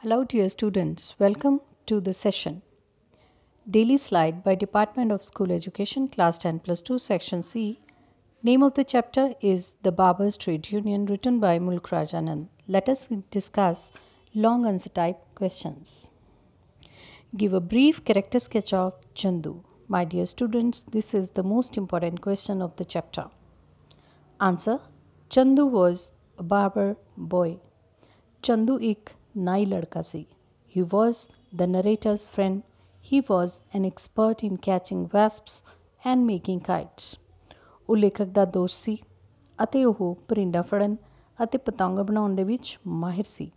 Hello, dear students. Welcome to the session. Daily slide by Department of School Education, Class 10 plus 2, Section C. Name of the chapter is The Barbers Trade Union, written by Mulk Raj Anand. Let us discuss long answer type questions. Give a brief character sketch of Chandu. My dear students, this is the most important question of the chapter. Answer: Chandu was a barber boy. Chandu एक नाई लड़का सी. He was the narrator's friend. He was an expert in catching wasps and making kites. ਉਹ ਲੇਖਕ ਦਾ ਦੋਸਤ ਸੀ ਅਤੇ ਉਹ ਪਰਿੰਡਾ ਫੜਨ ਅਤੇ ਪਤੰਗ ਬਣਾਉਣ ਦੇ ਵਿੱਚ ਮਾਹਿਰ ਸੀ.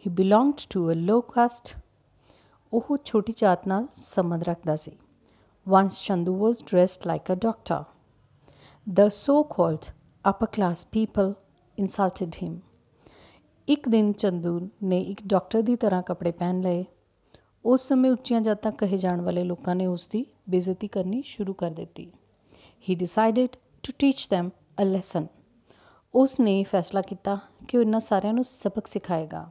He belonged to a low caste. ਉਹ ਛੋਟੀ ਜਾਤ ਨਾਲ ਸੰਬੰਧ ਰੱਖਦਾ ਸੀ. Once Chandu was dressed like a doctor. The so-called upper class people insulted him. ਇੱਕ ਦਿਨ ਚੰਦੂ ਨੇ ਇੱਕ ਡਾਕਟਰ ਦੀ ਤਰ੍ਹਾਂ ਕੱਪੜੇ ਪਹਿਨ ਲਏ. ਉਸ ਸਮੇਂ ਉੱਚੀਆਂ ਜਾਤਾਂ ਕਹੇ ਜਾਣ ਵਾਲੇ ਲੋਕਾਂ ਨੇ ਉਸ ਦੀ ਬੇਇੱਜ਼ਤੀ ਕਰਨੀ ਸ਼ੁਰੂ ਕਰ ਦਿੱਤੀ. He decided to teach them a lesson. ਉਸ ਨੇ ਫੈਸਲਾ ਕੀਤਾ ਕਿ ਉਹ ਇਹਨਾਂ ਸਾਰਿਆਂ ਨੂੰ ਸਬਕ ਸਿਖਾਏਗਾ.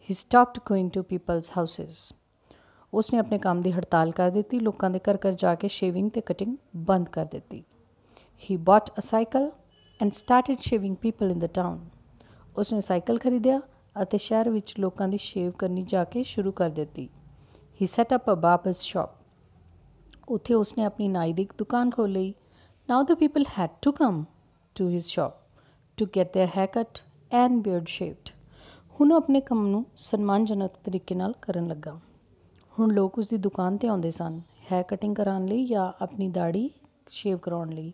He stopped going to people's houses. ਉਸ ਨੇ ਆਪਣੇ ਕੰਮ ਦੀ ਹੜਤਾਲ ਕਰ ਦਿੱਤੀ. ਲੋਕਾਂ ਦੇ ਘਰ ਘਰ ਜਾ ਕੇ ਸ਼ੇਵਿੰਗ ਤੇ ਕਟਿੰਗ ਬੰਦ ਕਰ ਦਿੱਤੀ. He bought a cycle and started shaving people in the town. ਉਸਨੇ ਸਾਈਕਲ ਖਰੀਦਿਆ ਅਤੇ ਸ਼ਹਿਰ ਵਿੱਚ ਲੋਕਾਂ ਦੀ ਸ਼ੇਵ ਕਰਨੀ ਜਾ ਕੇ ਸ਼ੁਰੂ ਕਰ ਦਿੱਤੀ. He set up a barber's shop. ਉੱਥੇ ਉਸਨੇ ਆਪਣੀ ਨਾਈ ਦੀ ਇੱਕ ਦੁਕਾਨ ਖੋਲ੍ਹ ਲਈ. Now the people had to come to his shop to get their hair cut and beard shaved. ਹੁਣ ਉਹ ਆਪਣੇ ਕੰਮ ਨੂੰ ਸਨਮਾਨਜਨਕ ਤਰੀਕੇ ਨਾਲ ਕਰਨ ਲੱਗਾ. ਹੁਣ ਲੋਕ ਉਸ ਦੀ ਦੁਕਾਨ 'ਤੇ ਆਉਂਦੇ ਸਨ ਹੈਅਰ ਕਟਿੰਗ ਕਰਾਉਣ ਲਈ ਜਾਂ ਆਪਣੀ ਦਾੜੀ ਸ਼ੇਵ ਕਰਾਉਣ ਲਈ.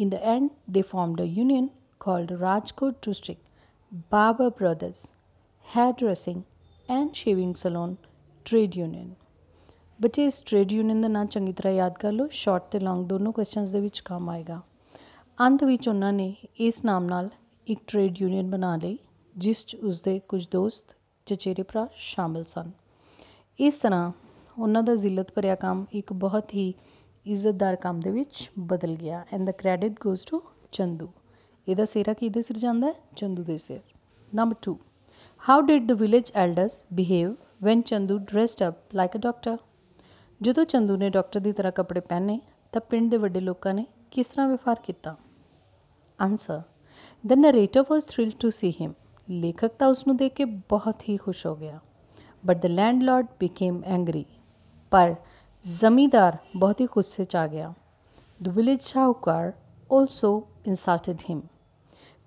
In the end, they formed a union called Rajkot District Barber Brothers Hairdressing and Shaving Salon Trade Union. ਬੱਚੇ ਇਸ ਟ੍ਰੇਡ ਯੂਨੀਅਨ ਦਾ ਨਾਂ ਚੰਗੀ ਤਰ੍ਹਾਂ ਯਾਦ ਕਰ ਲਓ. ਸ਼ਾਰਟ ਅਤੇ ਲੌਂਗ ਦੋਨੋਂ ਕੁਐਸਚਨਸ ਦੇ ਵਿੱਚ ਕੰਮ ਆਏਗਾ. ਅੰਤ ਵਿੱਚ ਉਹਨਾਂ ਨੇ ਇਸ ਨਾਮ ਨਾਲ ਇੱਕ ਟ੍ਰੇਡ ਯੂਨੀਅਨ ਬਣਾ ਲਈ ਜਿਸ 'ਚ ਉਸਦੇ ਕੁਝ ਦੋਸਤ ਚਚੇਰੇ ਭਰਾ ਸ਼ਾਮਿਲ ਸਨ. ਇਸ ਤਰ੍ਹਾਂ ਉਹਨਾਂ ਦਾ ਜ਼ਿਲਤ ਭਰਿਆ ਕੰਮ ਇੱਕ ਬਹੁਤ ਹੀ ਇੱਜ਼ਤਦਾਰ ਕੰਮ ਦੇ ਵਿੱਚ ਬਦਲ ਗਿਆ. And the credit goes to Chandu. ਇਹਦਾ ਸਿਹਰਾ ਕਿਹਦੇ ਸਿਰ ਜਾਂਦਾ ਹੈ? ਚੰਦੂ ਦੇ ਸਿਰ. Number 2, how did the village elders behave when Chandu dressed up like a doctor. ਜਦੋਂ ਚੰਦੂ ਨੇ ਡਾਕਟਰ ਦੀ ਤਰ੍ਹਾਂ ਕੱਪੜੇ ਪਹਿਨੇ ਤਾਂ ਪਿੰਡ ਦੇ ਵੱਡੇ ਲੋਕਾਂ ਨੇ ਕਿਸ ਤਰ੍ਹਾਂ ਵਿਵਹਾਰ ਕੀਤਾ? Answer: the narrator was thrilled to see him. ਲੇਖਕ ਤਾਂ ਉਸਨੂੰ ਦੇਖ ਕੇ ਬਹੁਤ ਹੀ ਖੁਸ਼ ਹੋ ਗਿਆ. But the landlord became angry. ਪਰ ਜ਼ਮੀਂਦਾਰ ਬਹੁਤ ਹੀ ਗੁੱਸੇ 'ਚ ਆ ਗਿਆ. The village shahukar also insulted him.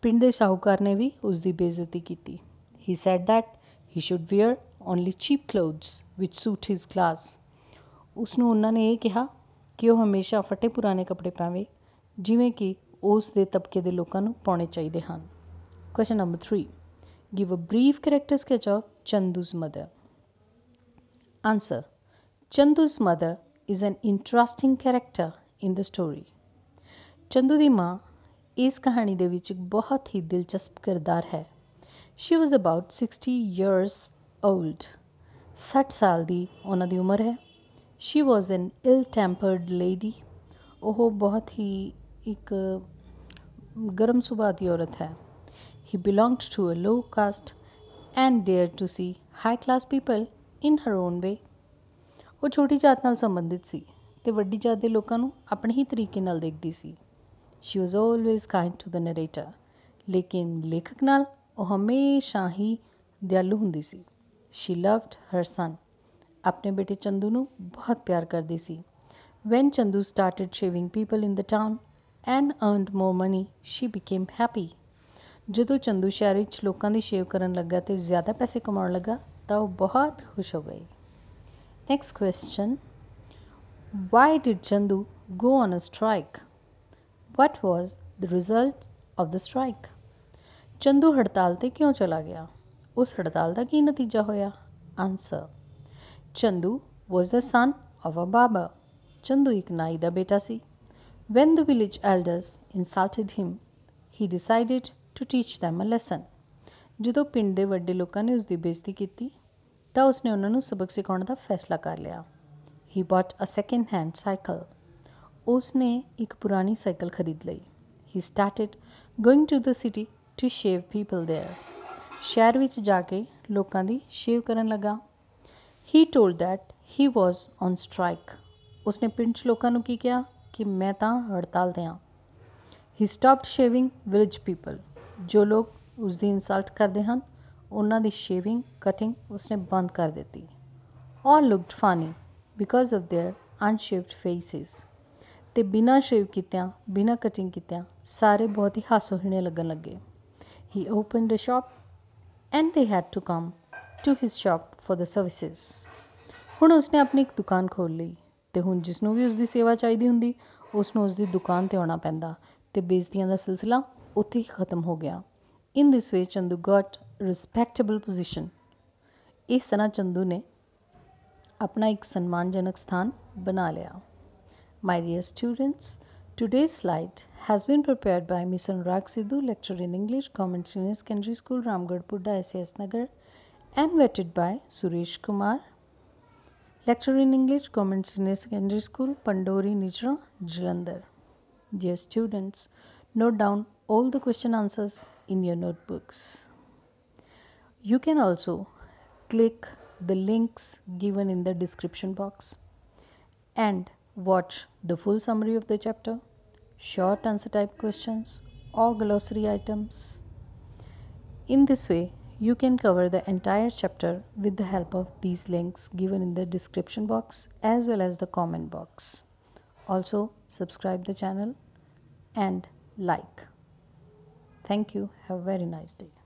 ਪਿੰਡ ਦੇ ਸ਼ਾਹੂਕਾਰ ਨੇ ਵੀ ਉਸ ਦੀ ਬੇਇੱਜ਼ਤੀ ਕੀਤੀ. He said that he should wear only cheap clothes which suit his class. ਉਸਨੂੰ ਉਹਨਾਂ ਨੇ ਇਹ ਕਿਹਾ ਕਿ ਉਹ ਹਮੇਸ਼ਾ ਫਟੇ ਪੁਰਾਣੇ ਕੱਪੜੇ ਪਾਵੇ ਜਿਵੇਂ ਕਿ ਉਸ ਦੇ ਤਬਕੇ ਦੇ ਲੋਕਾਂ ਨੂੰ ਪਾਉਣੇ ਚਾਹੀਦੇ ਹਨ. Question number 3, give a brief character sketch of Chandu's mother. Answer: Chandu's mother is an interesting character in the story. Chandu ਦੀ ਮਾਂ ਇਸ ਕਹਾਣੀ ਦੇ ਵਿੱਚ ਇੱਕ ਬਹੁਤ ਹੀ ਦਿਲਚਸਪ ਕਿਰਦਾਰ ਹੈ. She was about 60 years old. 60 ਸਾਲ ਦੀ ਉਹਨਾਂ ਦੀ ਉਮਰ ਹੈ. She was an ill tempered lady. ਉਹ ਬਹੁਤ ਹੀ ਇੱਕ ਗਰਮ ਸੁਭਾਅ ਦੀ ਔਰਤ ਹੈ. He belonged to a low caste and dared to see high class people in her own way. ਉਹ ਛੋਟੀ ਜਾਤ ਨਾਲ ਸੰਬੰਧਿਤ ਸੀ ਅਤੇ ਵੱਡੀ ਜਾਤ ਦੇ ਲੋਕਾਂ ਨੂੰ ਆਪਣੇ ਹੀ ਤਰੀਕੇ ਨਾਲ ਦੇਖਦੀ ਸੀ. She was always kind to the narrator. ਲੇਕਿਨ ਲੇਖਕ ਨਾਲ ਉਹ ਹਮੇਸ਼ਾ ਹੀ ਦਿਆਲੂ ਹੁੰਦੀ ਸੀ. She loved her son. ਆਪਣੇ ਬੇਟੇ ਚੰਦੂ ਨੂੰ ਬਹੁਤ ਪਿਆਰ ਕਰਦੀ ਸੀ. When Chandu started shaving people in the town and earned more money, she became happy. ਜਦੋਂ ਚੰਦੂ ਸ਼ਹਿਰ ਵਿੱਚ ਲੋਕਾਂ ਦੀ ਸ਼ੇਵ ਕਰਨ ਲੱਗਾ ਅਤੇ ਜ਼ਿਆਦਾ ਪੈਸੇ ਕਮਾਉਣ ਲੱਗਾ ਤਾਂ ਉਹ ਬਹੁਤ ਖੁਸ਼ ਹੋ ਗਈ. Next question. Why did Chandu go on a strike? What was the result of the strike? Chandu ਹੜਤਾਲ 'ਤੇ ਕਿਉਂ ਚਲਾ ਗਿਆ? ਉਸ ਹੜਤਾਲ ਦਾ ਕੀ ਨਤੀਜਾ ਹੋਇਆ? Answer: Chandu was the son of a barber. Chandu ਇੱਕ ਨਾਈ ਦਾ ਬੇਟਾ ਸੀ. When the village elders insulted him, he decided to teach them a lesson. ਜਦੋਂ ਪਿੰਡ ਦੇ ਵੱਡੇ ਲੋਕਾਂ ਨੇ ਉਸ ਦੀ ਬੇਇੱਜ਼ਤੀ ਕੀਤੀ ਤਾਂ ਉਸਨੇ ਉਹਨਾਂ ਨੂੰ ਸਬਕ ਸਿਖਾਉਣ ਦਾ ਫੈਸਲਾ ਕਰ ਲਿਆ. He bought a second hand cycle. ਉਸਨੇ ਇੱਕ ਪੁਰਾਣੀ ਸਾਈਕਲ ਖਰੀਦ ਲਈ. He started going to the city to shave people there. ਸ਼ਹਿਰ ਵਿੱਚ ਜਾ ਕੇ लोकां दी शेव करन लगा। He told that he was on strike. उसने पिंड 'ਚ लोਕਾਂ ਨੂੰ ਕੀ ਕਿਹਾ ਕਿ ਮੈਂ ਤਾਂ ਹੜਤਾਲ 'ਤੇ ਹਾਂ। He stopped shaving village people. ਜੋ ਲੋਕ ਉਸ ਦੀ ਇਨਸਲਟ ਕਰਦੇ ਹਨ ਉਹਨਾਂ ਦੀ ਸ਼ੇਵਿੰਗ ਕਟਿੰਗ ਉਸਨੇ ਬੰਦ ਕਰ ਦਿੱਤੀ। All looked funny because of their unshaved faces. ਤੇ ਬਿਨਾਂ ਸ਼ੇਵ ਕੀਤਿਆਂ ਬਿਨਾਂ ਕਟਿੰਗ ਕੀਤਿਆਂ ਸਾਰੇ ਬਹੁਤ ਹੀ ਹਾਸੋਹੀਣੇ ਲੱਗਣ ਲੱਗੇ। He opened a shop and they had to come to his shop for the services. ਹੁਣ ਉਸਨੇ ਆਪਣੀ ਇੱਕ ਦੁਕਾਨ ਖੋਲ੍ਹ ਲਈ ਅਤੇ ਹੁਣ ਜਿਸ ਨੂੰ ਵੀ ਉਸਦੀ ਸੇਵਾ ਚਾਹੀਦੀ ਹੁੰਦੀ ਉਸਨੂੰ ਉਸਦੀ ਦੁਕਾਨ 'ਤੇ ਆਉਣਾ ਪੈਂਦਾ ਅਤੇ ਬੇਇੱਜ਼ਤੀਆਂ ਦਾ ਸਿਲਸਿਲਾ ਉੱਥੇ ਹੀ ਖ਼ਤਮ ਹੋ ਗਿਆ। ਇਨ ਦਿਸ ਵੇ ਚੰਦੂ ਗॉट ਰਿਸਪੈਕਟੇਬਲ ਪੋਜੀਸ਼ਨ। ਇਸ ਤਰ੍ਹਾਂ ਚੰਦੂ ਨੇ ਆਪਣਾ ਇੱਕ ਸਨਮਾਨਜਨਕ ਸਥਾਨ ਬਣਾ ਲਿਆ। My dear students, today's slide has been prepared by Ms. Anurag Sidhu, lecturer in English, Government Senior Secondary School, Ramgarh Pudda, SAS Nagar, and vetted by Suresh Kumar, lecturer in English, Government Senior Secondary School, Pandori Nijra, Jalandhar. Dear students, note down all the question answers in your notebooks. You can also click the links given in the description box and watch the full summary of the chapter, short answer type questions or glossary items. In this way, you can cover the entire chapter with the help of these links given in the description box as well as the comment box. Also, subscribe the channel and like. Thank you. Have a very nice day.